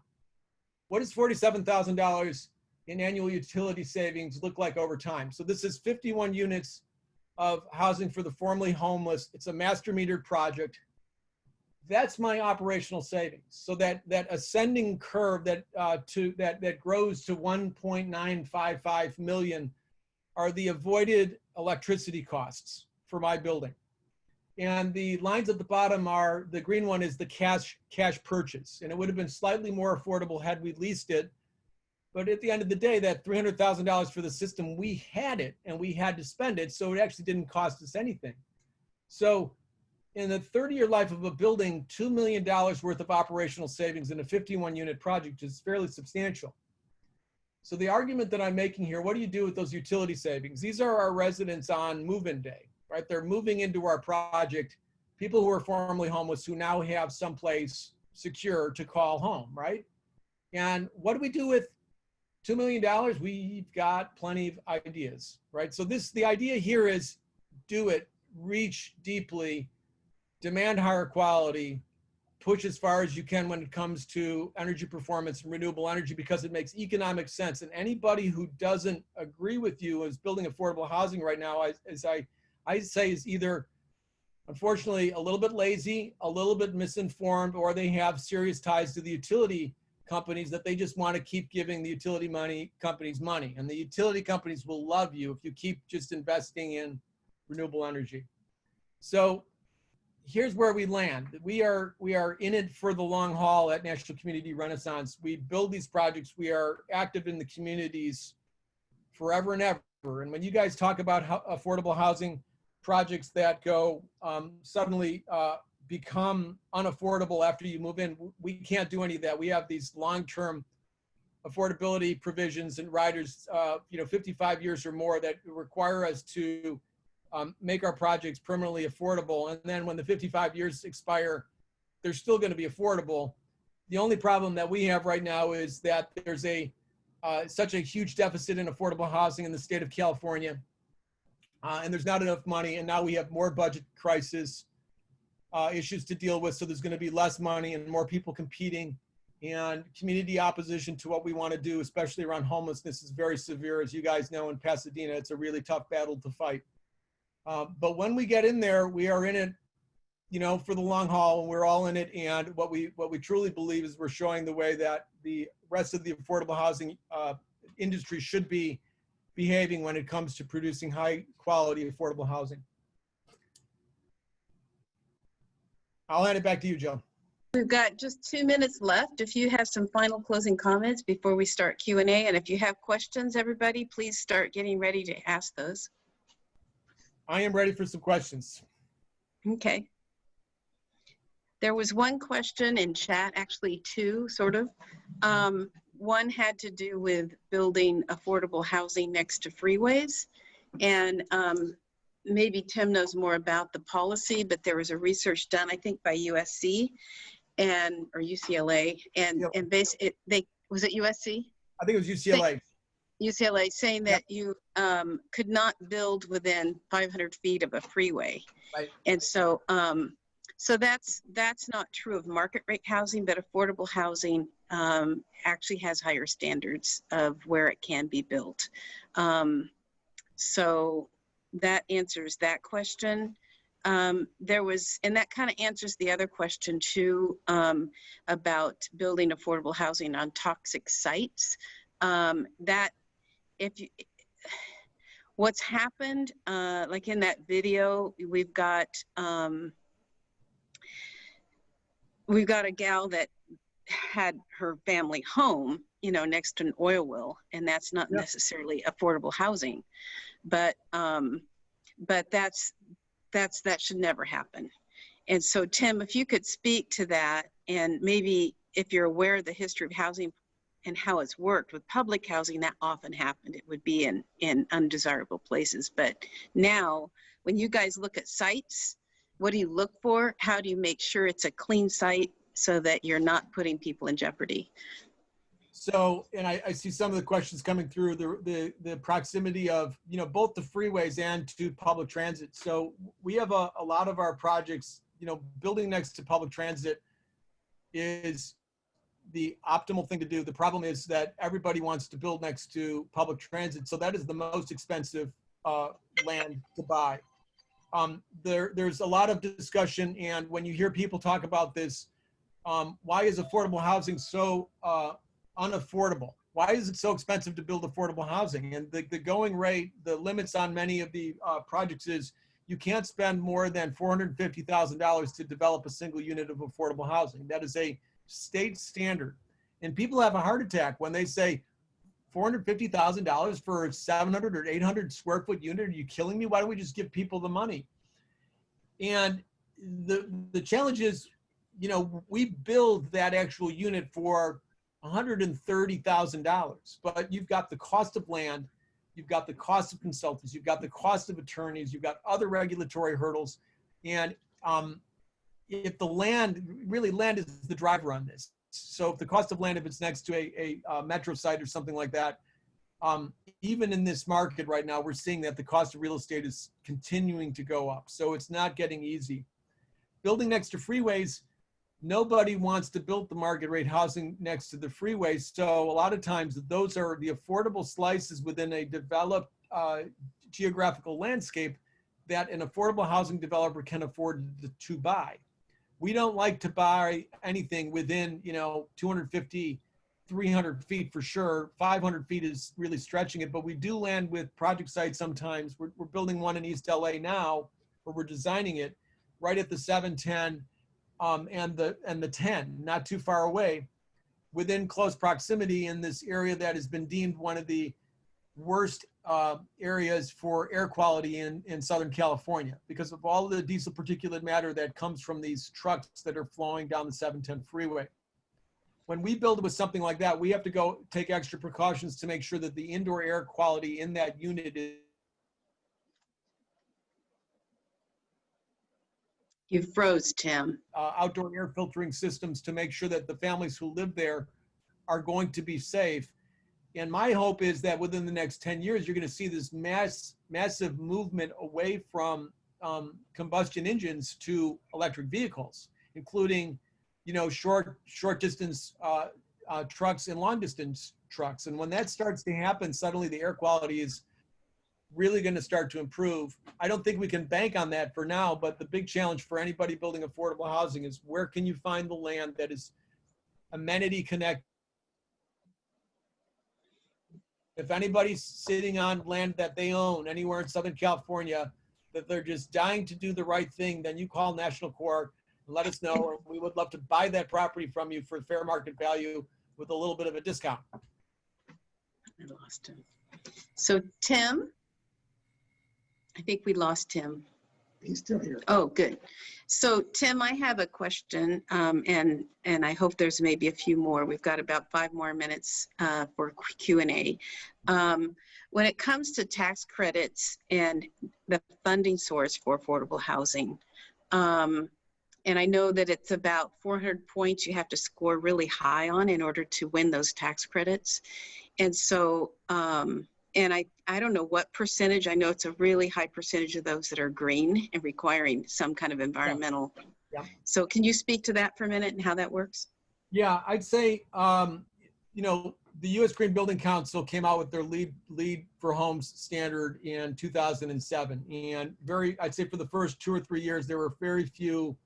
What does $47,000 in annual utility savings look like over time? So this is 51 units of housing for the formerly homeless. It's a master metered project. That's my operational savings. So that ascending curve that grows to 1.955 million are the avoided electricity costs for my building. And the lines at the bottom are, the green one is the cash purchase. And it would have been slightly more affordable had we leased it. But at the end of the day, that $300,000 for the system, we had it and we had to spend it. So it actually didn't cost us anything. So in the 30-year life of a building, $2 million worth of operational savings in a 51 unit project is fairly substantial. So the argument that I'm making here, what do you do with those utility savings? These are our residents on move-in day, right? They're moving into our project, people who are formerly homeless who now have someplace secure to call home, right? And what do we do with $2 million? We've got plenty of ideas, right? So the idea here is do it, reach deeply, demand higher quality, push as far as you can when it comes to energy performance and renewable energy because it makes economic sense. And anybody who doesn't agree with you as building affordable housing right now, as I say, is either, unfortunately, a little bit lazy, a little bit misinformed, or they have serious ties to the utility companies that they just want to keep giving the utility companies money. And the utility companies will love you if you keep just investing in renewable energy. So here's where we land. We are in it for the long haul at National Community Renaissance. We build these projects. We are active in the communities forever and ever. And when you guys talk about affordable housing projects that go suddenly become unaffordable after you move in, we can't do any of that. We have these long-term affordability provisions and riders, 55 years or more that require us to make our projects permanently affordable. And then when the 55 years expire, they're still going to be affordable. The only problem that we have right now is that there's such a huge deficit in affordable housing in the state of California. And there's not enough money. And now we have more budget crisis issues to deal with. So there's going to be less money and more people competing. And community opposition to what we want to do, especially around homelessness, is very severe. As you guys know, in Pasadena, it's a really tough battle to fight. But when we get in there, we are in it, for the long haul, and we're all in it. And what we truly believe is we're showing the way that the rest of the affordable housing industry should be behaving when it comes to producing high quality affordable housing. I'll hand it back to you, Joe. We've got just 2 minutes left. If you have some final closing comments before we start Q&A, and if you have questions, everybody, please start getting ready to ask those. I am ready for some questions. Okay. There was one question in chat, actually two, sort of. One had to do with building affordable housing next to freeways. And maybe Tim knows more about the policy, but there was a research done, I think, by USC or UCLA, and Yep. and they was it USC? I think it was UCLA. UCLA saying that you could not build within 500 feet of a freeway. Right. And so so that's not true of market rate housing, but affordable housing actually has higher standards of where it can be built. So that answers that question. There was, and that kind of answers the other question too, about building affordable housing on toxic sites. That if you, what's happened, like in that video, we've got a gal that had her family home, you know, next to an oil well, and that's not necessarily affordable housing, but that should never happen. And so, Tim, if you could speak to that, and maybe if you're aware of the history of housing and how it's worked with public housing, that often happened. It would be in undesirable places. But now, when you guys look at sites, what do you look for? How do you make sure it's a clean site so that you're not putting people in jeopardy? So, and I see some of the questions coming through the proximity of, you know, both the freeways and to public transit. So we have a lot of our projects, you know, building next to public transit is the optimal thing to do. The problem is that everybody wants to build next to public transit. So that is the most expensive land to buy. There's a lot of discussion, and when you hear people talk about this, why is affordable housing so unaffordable? Why is it so expensive to build affordable housing? And the going rate, the limits on many of the projects is you can't spend more than $450,000 to develop a single unit of affordable housing. That is a state standard. And people have a heart attack when they say $450,000 for a 700 or 800 square foot unit. Are you killing me? Why don't we just give people the money? And the challenge is, you know, we build that actual unit for $130,000, but you've got the cost of land, you've got the cost of consultants, you've got the cost of attorneys, you've got other regulatory hurdles. And if the land is the driver on this. So if the cost of land, if it's next to a metro site or something like that, even in this market right now, we're seeing that the cost of real estate is continuing to go up. So it's not getting easy. Building next to freeways, nobody wants to build the market rate housing next to the freeway. So a lot of times those are the affordable slices within a developed geographical landscape that an affordable housing developer can afford to buy. We don't like to buy anything within, you know, 250, 300 feet for sure. 500 feet is really stretching it, but we do land with project sites sometimes. We're building one in East LA now, where we're designing it right at the 710 and the 10, not too far away, within close proximity in this area that has been deemed one of the worst areas for air quality in Southern California because of all the diesel particulate matter that comes from these trucks that are flowing down the 710 freeway. When we build with something like that, we have to go take extra precautions to make sure that the indoor air quality in that unit is. You froze, Tim. Outdoor air filtering systems to make sure that the families who live there are going to be safe. And my hope is that within the next 10 years, you're going to see this massive movement away from combustion engines to electric vehicles, including, you know, short distance trucks and long distance trucks. And when that starts to happen, suddenly the air quality is really going to start to improve. I don't think we can bank on that for now, but the big challenge for anybody building affordable housing is where can you find the land that is amenity connected? If anybody's sitting on land that they own anywhere in Southern California, that they're just dying to do the right thing, then you call National Corps Let us know. We would love to buy that property from you for fair market value with a little bit of a discount. I lost him. So Tim, I think we lost Tim. He's still here. Oh, good. So Tim, I have a question, and I hope there's maybe a few more. We've got about 5 more minutes for Q&A. When it comes to tax credits and the funding source for affordable housing, and I know that it's about 400 points you have to score really high on in order to win those tax credits. And so, and I don't know what percentage, I know it's a really high percentage of those that are green and requiring some kind of environmental. Yeah. So can you speak to that for a minute and how that works? Yeah, I'd say, you know, the U.S. Green Building Council came out with their lead for homes standard in 2007. And I'd say for the first 2 or 3 years, there were very few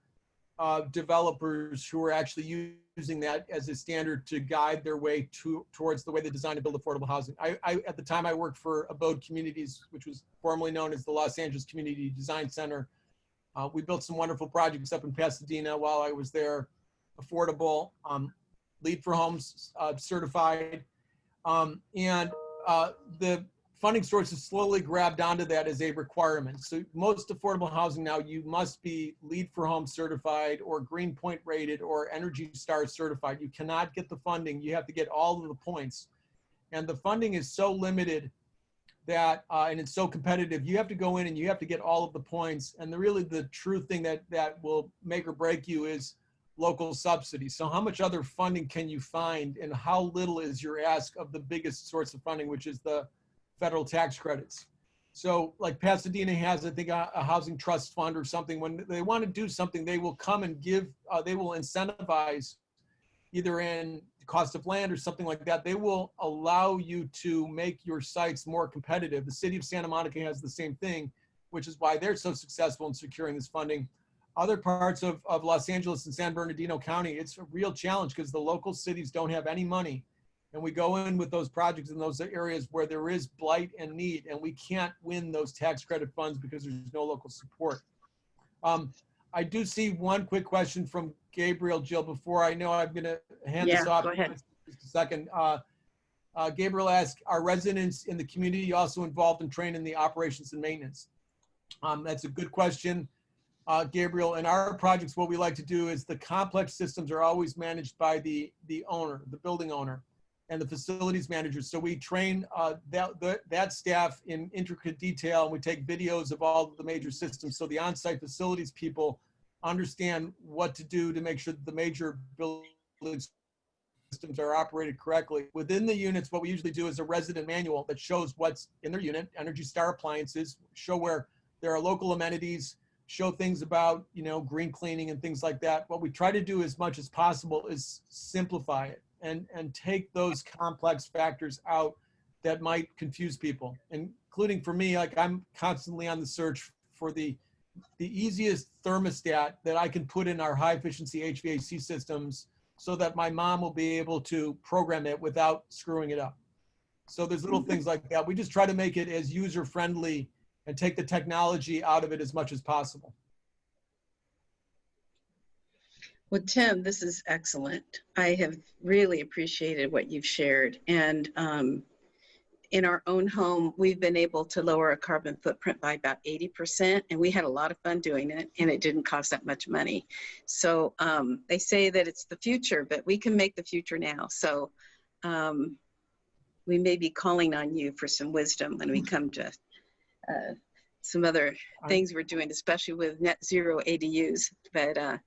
developers who were actually using that as a standard to guide their way towards the way they design and build affordable housing. At the time, I worked for Abode Communities, which was formerly known as the Los Angeles Community Design Center. We built some wonderful projects up in Pasadena while I was there, affordable, LEED for Homes certified. The funding sources slowly grabbed onto that as a requirement. So most affordable housing now, you must be LEED for Home certified or Green Point rated or Energy Star certified. You cannot get the funding. You have to get all of the points. And the funding is so limited that, and it's so competitive, you have to go in and you have to get all of the points. And really the true thing that will make or break you is local subsidies. So how much other funding can you find and how little is your ask of the biggest source of funding, which is the federal tax credits. So like Pasadena has, I think, a housing trust fund or something. When they want to do something, they will come and give, they will incentivize either in cost of land or something like that. They will allow you to make your sites more competitive. The city of Santa Monica has the same thing, which is why they're so successful in securing this funding. Other parts of Los Angeles and San Bernardino County, it's a real challenge because the local cities don't have any money. And we go in with those projects in those areas where there is blight and need, and we can't win those tax credit funds because there's no local support. I do see one quick question from Gabriel, Jill, before I know I'm going to hand this off. Go ahead. Just a second. Gabriel asked, are residents in the community also involved in training the operations and maintenance? That's a good question. Gabriel, in our projects, what we like to do is the complex systems are always managed by the owner, the building owner, and the facilities managers. So we train that staff in intricate detail. We take videos of all of the major systems so the on-site facilities people understand what to do to make sure that the major building systems are operated correctly. Within the units, what we usually do is a resident manual that shows what's in their unit, Energy Star appliances, show where there are local amenities, show things about, you know, green cleaning and things like that. What we try to do as much as possible is simplify it and take those complex factors out that might confuse people, including for me, like I'm constantly on the search for the easiest thermostat that I can put in our high efficiency HVAC systems so that my mom will be able to program it without screwing it up. So there's little things like that. We just try to make it as user friendly and take the technology out of it as much as possible. Well, Tim, this is excellent. I have really appreciated what you've shared. And in our own home, we've been able to lower our carbon footprint by about 80%, and we had a lot of fun doing it, and it didn't cost that much money. So they say that it's the future, but we can make the future now. So we may be calling on you for some wisdom when we come to some other things we're doing, especially with net zero ADUs. But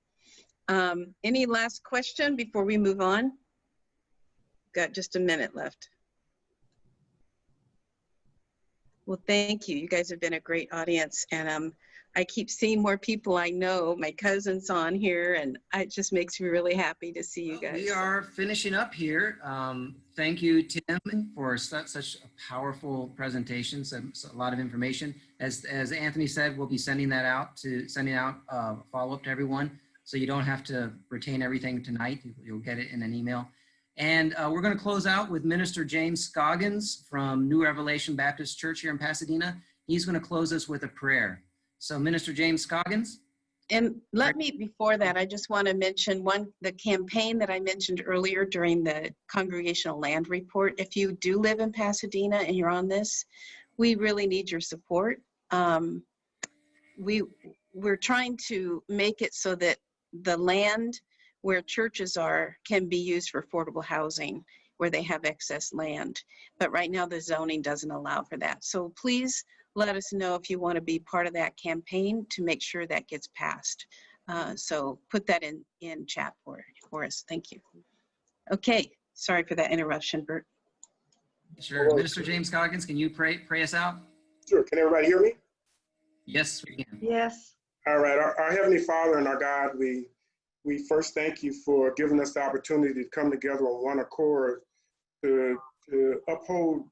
any last question before we move on? Got just a minute left. Well, thank you. You guys have been a great audience, and I keep seeing more people I know, my cousins on here, and it just makes me really happy to see you guys. We are finishing up here. Thank you, Tim, for such a powerful presentation, so a lot of information. As Anthony said, we'll be sending out a follow-up to everyone, so you don't have to retain everything tonight. You'll get it in an email. And we're going to close out with Minister James Scoggins from New Revelation Baptist Church here in Pasadena. He's going to close us with a prayer. So Minister James Scoggins. And let me, before that, I just want to mention the campaign that I mentioned earlier during the Congregational Land Report. If you do live in Pasadena and you're on this, we really need your support. We're trying to make it so that the land where churches are can be used for affordable housing, where they have excess land. But right now the zoning doesn't allow for that. So please let us know if you want to be part of that campaign to make sure that gets passed. So put that in chat for us. Thank you. Okay, sorry for that interruption, Bert. Sure. Minister James Goggins, can you pray us out? Sure. Can everybody hear me? Yes, we can. Yes. All right. Our Heavenly Father and our God, we first thank you for giving us the opportunity to come together on one accord to uphold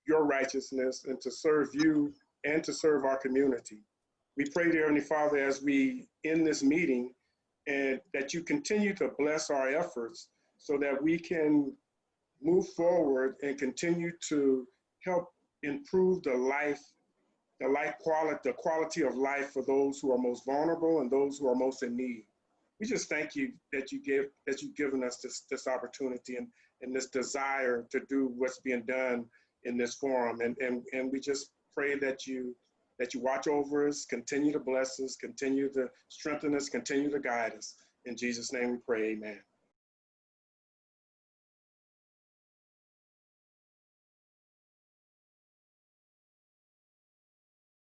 your righteousness and to serve you and to serve our community. We pray, dear Heavenly Father, as we end this meeting, and that you continue to bless our efforts so that we can move forward and continue to help improve the quality of life for those who are most vulnerable and those who are most in need. We just thank you that you've given us this opportunity and this desire to do what's being done in this forum. And we just pray that you watch over us, continue to bless us, continue to strengthen us, continue to guide us. In Jesus' name we pray, amen.